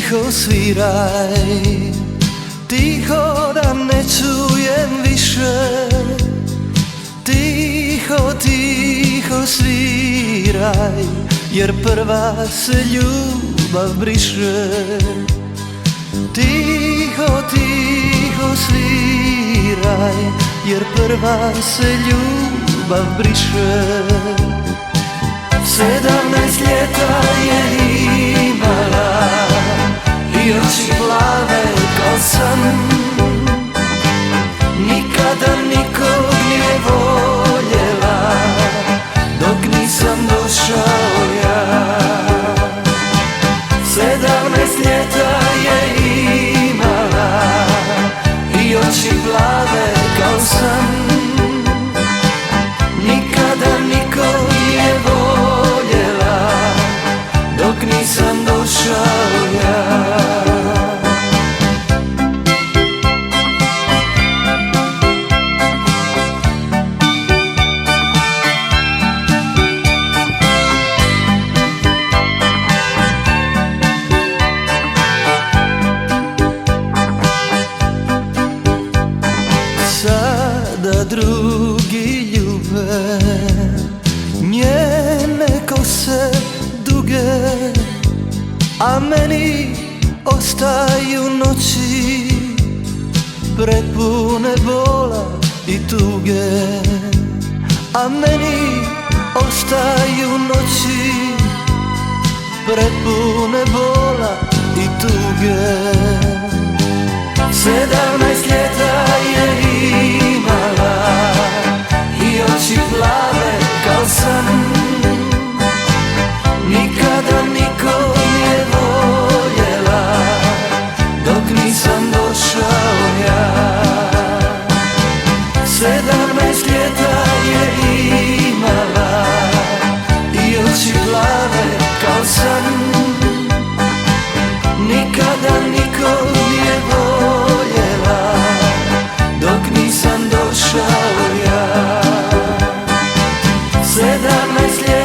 tiho sviraj, tiho da ne čujem više. Tiho, tiho sviraj, jer prva se ljubav briše. Tiho, tiho sviraj, jer prva se ljubav briše. 17 ljeta je imala i oči plave kao san. Nikada nikog nije voljela dok nisam došao ja. 17 ljeta je imala i oči plave kao san. Nikada nikog nije voljela dok nisam došao ja. Sada drugi ljube njene kose duge, a meni ostaju noći prepune bola i tuge. A meni ostaju noći prepune bola i tuge. 17 ljeta je imala i oči plave kao san. Nikada nikog nije voljela dok nisam došao ja. 17 ljeta je imala i oči plave kao san. Nikada nikog nije voljela dok nisam došao ja. 17 ljeta